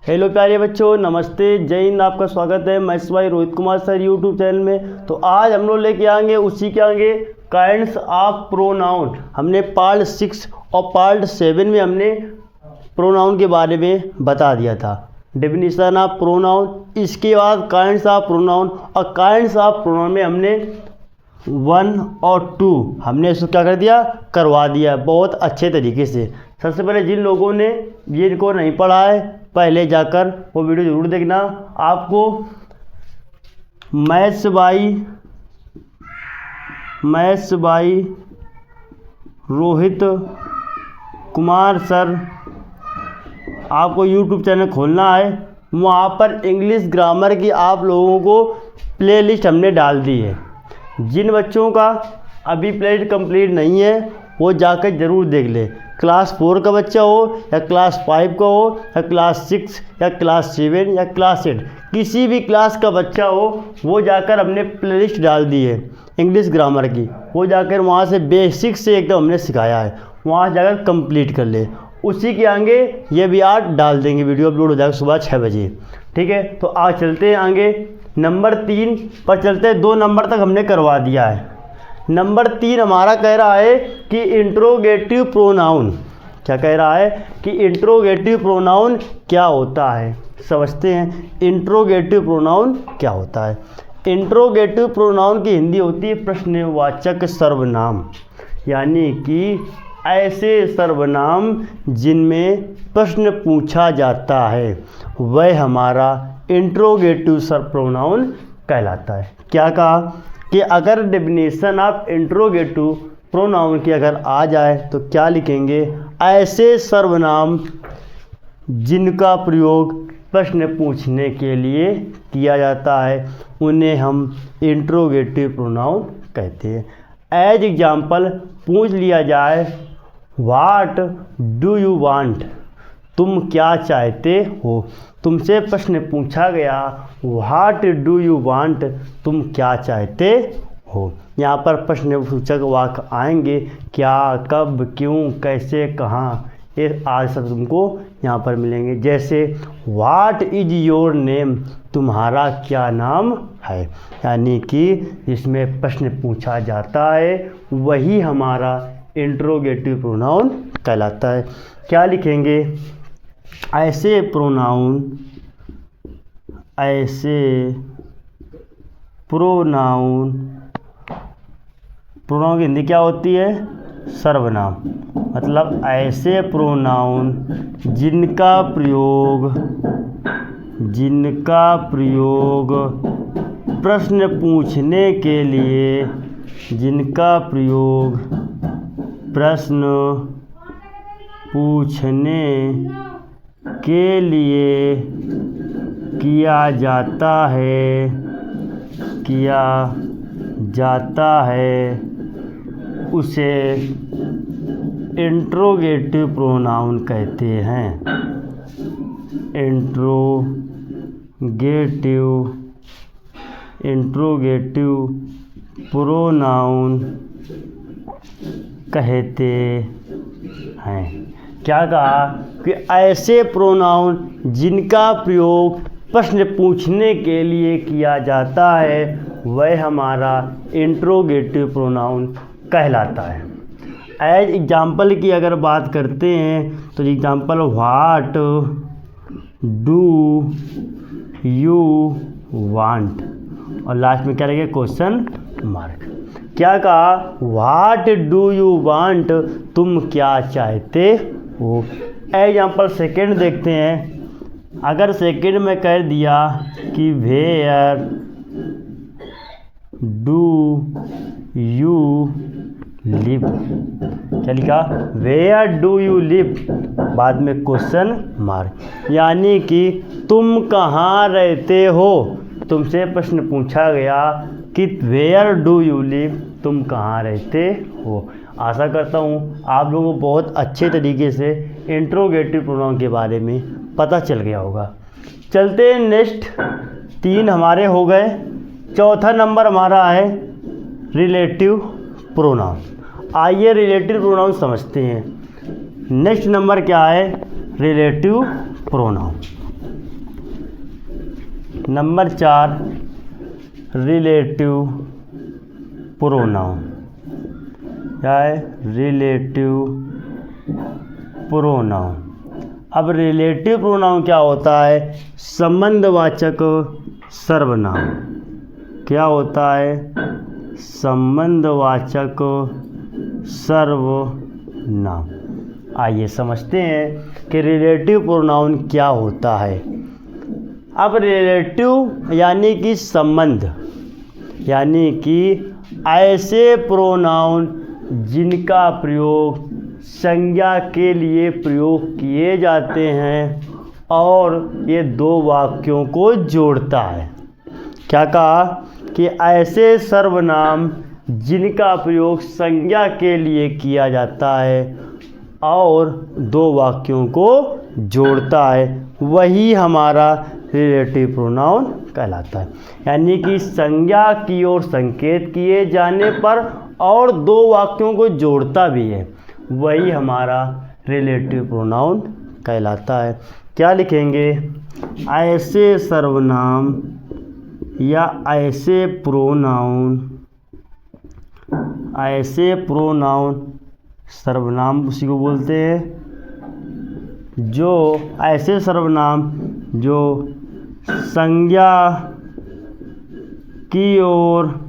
Hello प्यारे बच्चों, नमस्ते, जय हिंद। आपका स्वागत है मैं भाई Rohit Kumar sir YouTube channel में। तो आज हम लोग लेके आएंगे उसी के आगे काइंड्स ऑफ प्रोनाउन। हमने पार्ट 6 और पार्ट 7 में हमने प्रोनाउन के बारे में बता दिया था, डेफिनेशन ऑफ प्रोनाउन। इसके बाद काइंड्स ऑफ प्रोनाउन, और काइंड्स ऑफ प्रोनाउन में हमने 1 और 2 हमने इसको क्या कर दिया, करवा दिया बहुत अच्छे तरीके से। सबसे पहले जिन लोगों ने ये इनको नहीं पढ़ा है, पहले जाकर वो वीडियो ज़रूर देखना। आपको maths by Rohit Kumar sir आपको यूट्यूब चैनल खोलना है। वहाँ पर इंग्लिश ग्रामर की आप लोगों को प्लेलिस्ट हमने डाल दी है। जिन बच्चों का अभी प्लेलिस्ट कंप्लीट नहीं है वो जाकर ज़रूर देख ले। क्लास 4 का बच्चा हो या क्लास 5 का हो या क्लास 6 या क्लास 7 या क्लास 8, किसी भी क्लास का बच्चा हो वो जाकर हमने प्लेलिस्ट डाल दी है इंग्लिश ग्रामर की। वो जाकर वहाँ से बेसिक से एकदम हमने सिखाया है, वहाँ जाकर कंप्लीट कर ले। उसी के आगे ये भी आज डाल देंगे, वीडियो अपलोड हो जाएगा सुबह 6 बजे। ठीक है, तो आज चलते हैं आगे। नंबर 3 पर चलते हैं। 2 नंबर तक हमने करवा दिया है। नंबर 3 हमारा कह रहा है कि इंट्रोगेटिव प्रोनाउन। क्या कह रहा है कि इंट्रोगेटिव प्रोनाउन क्या होता है, समझते हैं। इंट्रोगेटिव प्रोनाउन क्या होता है। इंट्रोगेटिव प्रोनाउन की हिंदी होती है प्रश्नवाचक सर्वनाम, यानी कि ऐसे सर्वनाम जिनमें प्रश्न पूछा जाता है, वह हमारा इंट्रोगेटिव प्रोनाउन कहलाता है। क्या कहा कि अगर डेफिनेशन ऑफ इंट्रोगेटिव प्रोनाउन की अगर आ जाए तो क्या लिखेंगे, ऐसे सर्वनाम जिनका प्रयोग प्रश्न पूछने के लिए किया जाता है उन्हें हम इंट्रोगेटिव प्रोनाउन कहते हैं। एज एग्जाम्पल पूछ लिया जाए, व्हाट डू यू वांट, तुम क्या चाहते हो। तुमसे प्रश्न पूछा गया, व्हाट डू यू वांट, तुम क्या चाहते हो। यहाँ पर प्रश्नसूचक वाक्य आएंगे, क्या, कब, क्यों, कैसे, कहाँ, ये आज सब तुमको यहाँ पर मिलेंगे। जैसे व्हाट इज योर नेम, तुम्हारा क्या नाम है, यानी कि जिसमें प्रश्न पूछा जाता है वही हमारा इंट्रोगेटिव प्रोनाउन कहलाता है। क्या लिखेंगे, ऐसे प्रोनाउन प्रोनाउन की हिंदी क्या होती है, सर्वनाम। मतलब ऐसे प्रोनाउन जिनका प्रयोग प्रश्न पूछने के लिए, किया जाता है उसे इंट्रोगेटिव प्रोनाउन कहते हैं। इंट्रोगेटिव प्रोनाउन कहते हैं। क्या कहा कि ऐसे प्रोनाउन जिनका प्रयोग प्रश्न पूछने के लिए किया जाता है वह हमारा इंट्रोगेटिव प्रोनाउन कहलाता है। एज एग्जाम्पल की अगर बात करते हैं तो example, what do you want, और लास्ट में क्या लगेगा, क्वेश्चन मार्क। क्या कहा, व्हाट डू यू वांट, तुम क्या चाहते हो। एग्जाम्पल सेकेंड देखते हैं। अगर सेकेंड में कह दिया कि वेयर डू यू लिव, क्या लिखा, वेयर डू यू लिव, बाद में क्वेश्चन मार्क, यानी कि तुम कहाँ रहते हो। तुमसे प्रश्न पूछा गया कि वेयर डू यू लिव, तुम कहाँ रहते हो। आशा करता हूँ आप लोगों को बहुत अच्छे तरीके से इंट्रोगेटिव प्रोनाउन के बारे में पता चल गया होगा। चलते हैं नेक्स्ट। 3 हमारे हो गए। चौथा नंबर हमारा है रिलेटिव प्रोनाउन। आइए रिलेटिव प्रोनाउन समझते हैं। नेक्स्ट नंबर क्या है, relative pronoun. Number 4 relative pronoun. क्या है? Relative pronoun. अब रिलेटिव प्रोनाउन क्या होता है? संबंधवाचक सर्वनाम। क्या होता है? संबंधवाचक सर्वनाम। आइए समझते हैं कि रिलेटिव प्रोनाउन क्या होता है। अब रिलेटिव यानी कि संबंध, यानी कि ऐसे प्रोनाउन जिनका प्रयोग संज्ञा के लिए प्रयोग किए जाते हैं और ये दो वाक्यों को जोड़ता है। क्या कहा? कि ऐसे सर्वनाम जिनका प्रयोग संज्ञा के लिए किया जाता है और दो वाक्यों को जोड़ता है, वही हमारा रिलेटिव प्रोनाउन कहलाता है। यानी कि संज्ञा की ओर संकेत किए जाने पर और दो वाक्यों को जोड़ता भी है, वही हमारा रिलेटिव प्रोनाउन कहलाता है। क्या लिखेंगे? ऐसे सर्वनाम या ऐसे प्रोनाउन, ऐसे प्रोनाउन सर्वनाम उसी को बोलते हैं, जो ऐसे सर्वनाम जो संज्ञा की ओर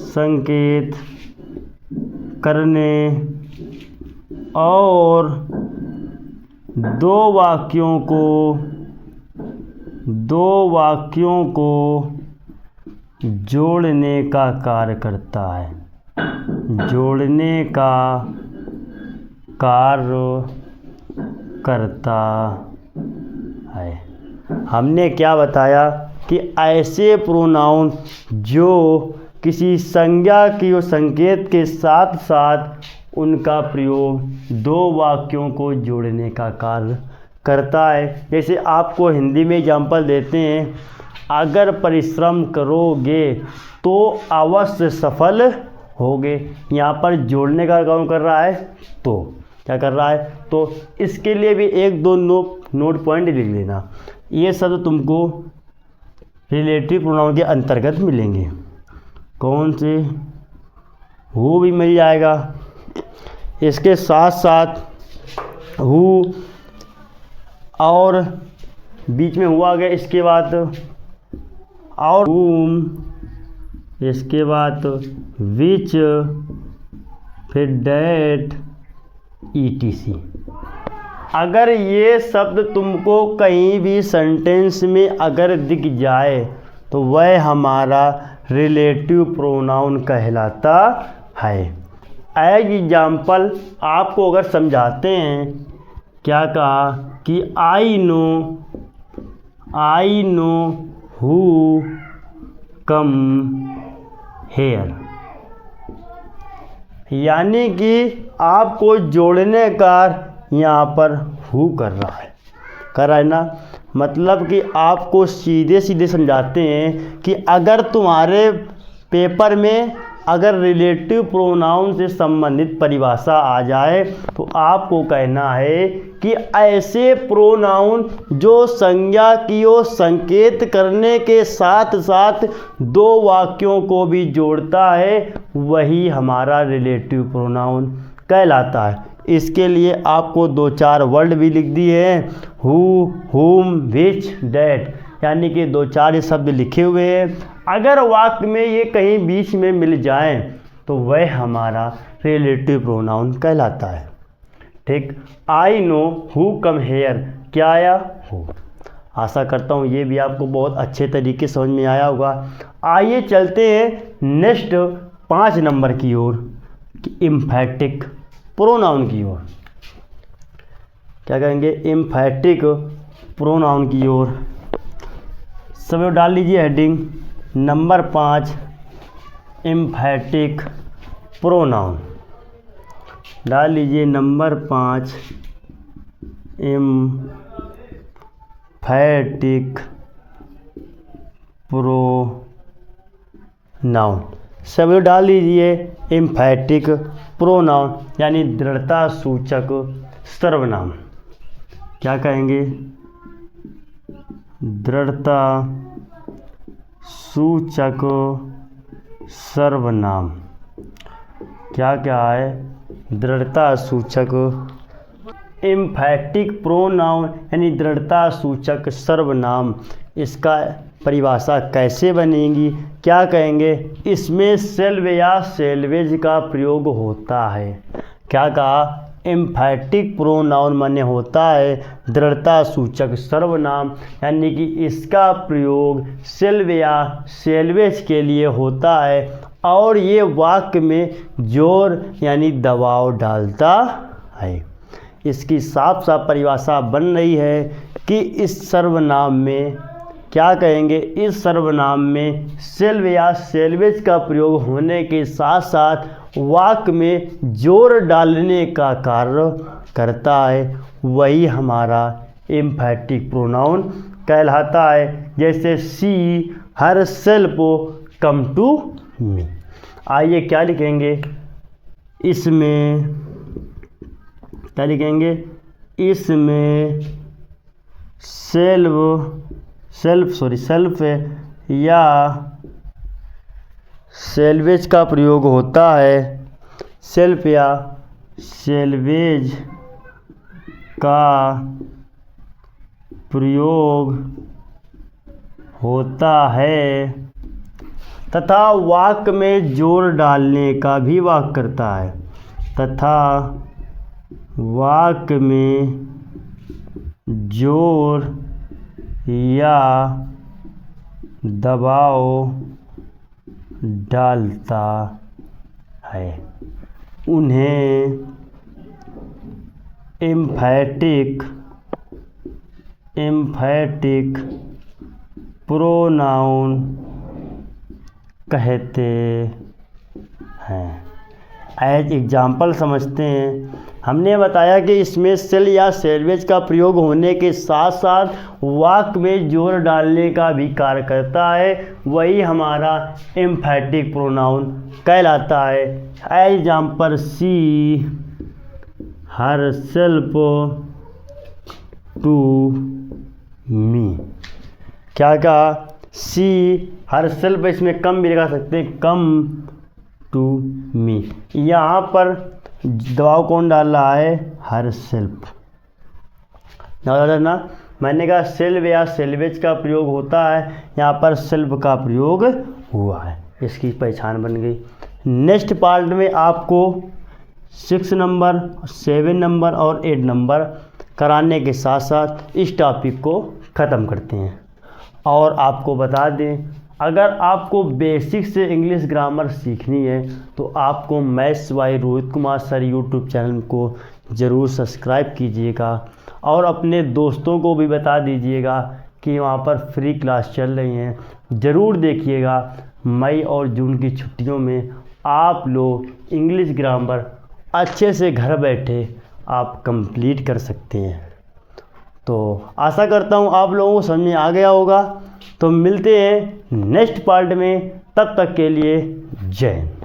संकेत करने और दो वाक्यों को जोड़ने का कार्य करता है। जोड़ने का कार्य करता है। हमने क्या बताया कि ऐसे प्रोनाउन जो किसी संज्ञा की और संकेत के साथ साथ उनका प्रयोग दो वाक्यों को जोड़ने का कार्य करता है। जैसे आपको हिंदी में एग्जाम्पल देते हैं, अगर परिश्रम करोगे तो अवश्य सफल होगे। यहाँ पर जोड़ने का काम कर रहा है, तो क्या कर रहा है? तो इसके लिए भी एक दो नोट पॉइंट लिख लेना। ये सब तुमको रिलेटिव प्रोनाउन के अंतर्गत मिलेंगे। कौन से? हु भी मिल जाएगा, इसके साथ साथ हु और बीच में हुआ गया, इसके बाद और whom, इसके बाद which, फिर that, etc। अगर ये शब्द तुमको कहीं भी सेंटेंस में अगर दिख जाए तो वह हमारा रिलेटिव प्रोनाउन कहलाता है। एज एग्जाम्पल आपको अगर समझाते हैं, क्या कहा कि I know who come here. यानी कि आपको जोड़ने का यहाँ पर हु कर रहा है ना। मतलब कि आपको सीधे सीधे समझाते हैं कि अगर तुम्हारे पेपर में अगर रिलेटिव प्रोनाउन से संबंधित परिभाषा आ जाए तो आपको कहना है कि ऐसे प्रोनाउन जो संज्ञा की ओर संकेत करने के साथ साथ दो वाक्यों को भी जोड़ता है, वही हमारा रिलेटिव प्रोनाउन कहलाता है। इसके लिए आपको दो चार वर्ड भी लिख दिए हैं, हु, हुम, विच, डैट, यानी कि दो चार ये शब्द लिखे हुए हैं। अगर वाक्य में ये कहीं बीच में मिल जाएं तो वह हमारा रिलेटिव प्रोनाउन कहलाता है। ठीक। I know who come here, क्या आया? हु। आशा करता हूँ ये भी आपको बहुत अच्छे तरीके से समझ में आया होगा। आइए चलते हैं नेक्स्ट 5 नंबर की ओर, एम्फैटिक प्रोनाउन की ओर। क्या कहेंगे? एम्फैटिक प्रोनाउन की ओर। सब लोग डाल लीजिए हेडिंग नंबर 5, एम्फैटिक प्रोनाउन। डाल लीजिए नंबर 5, एम्फैटिक प्रोनाउन। सब डाल दीजिए एम्फैटिक प्रोनाउन यानी दृढ़ता सूचक सर्वनाम। क्या कहेंगे? दृढ़ता सूचक सर्वनाम। क्या क्या है? दृढ़ता सूचक एम्फैटिक प्रोनाउन यानी दृढ़ता सूचक सर्वनाम। इसका परिभाषा कैसे बनेगी? क्या कहेंगे? इसमें सेल्व या सेल्वेज का प्रयोग होता है। क्या कहा? एम्फैटिक प्रोनाउन माने होता है दृढ़ता सूचक सर्वनाम, यानी कि इसका प्रयोग सेल्व या सेल्वेज के लिए होता है और ये वाक्य में जोर यानी दबाव डालता है। इसकी साफ साफ परिभाषा बन रही है कि इस सर्वनाम में क्या कहेंगे? इस सर्वनाम में सेल्व या सेल्वेज का प्रयोग होने के साथ साथ वाक्य में जोर डालने का कार्य करता है, वही हमारा एम्फैटिक प्रोनाउन कहलाता है। जैसे सी her self come to me. आइए क्या लिखेंगे इसमें? क्या लिखेंगे इसमें? सेल्फ या सेल्वेज का प्रयोग होता है। सेल्फ या सेल्वेज का प्रयोग होता है तथा वाक्य में जोर डालने का भी वाक्य करता है, तथा वाक्य में जोर या दबाव डालता है। उन्हें एम्फैटिक प्रोनाउन कहते हैं। एज एग्जाम्पल समझते हैं। हमने बताया कि इसमें सेल या सेल्वेज का प्रयोग होने के साथ साथ वाक्य में जोर डालने का भी कार्य करता है, वही हमारा एम्फैटिक प्रोनाउन कहलाता है। Example she herself to me. क्या कहा? सी हर सेल्फ, इसमें कम भी लगा सकते हैं, कम टू मी। यहाँ पर दबाव कौन डाल रहा है? Her self. ना मैंने कहा सेल्व या सेल्वेज का प्रयोग होता है, यहाँ पर सेल्फ का प्रयोग हुआ है, इसकी पहचान बन गई। नेक्स्ट पार्ट में आपको 6 नंबर, 7 नंबर और 8 नंबर कराने के साथ साथ इस टॉपिक को ख़त्म करते हैं। और आपको बता दें, अगर आपको बेसिक से इंग्लिश ग्रामर सीखनी है तो आपको maths by Rohit Kumar sir YouTube channel को ज़रूर सब्सक्राइब कीजिएगा और अपने दोस्तों को भी बता दीजिएगा कि वहाँ पर फ्री क्लास चल रही हैं। ज़रूर देखिएगा। मई और जून की छुट्टियों में आप लोग इंग्लिश ग्रामर अच्छे से घर बैठे आप कंप्लीट कर सकते हैं। तो आशा करता हूँ आप लोगों को समझ में आ गया होगा। तो मिलते हैं नेक्स्ट पार्ट में, तब तक के लिए जय हिंद।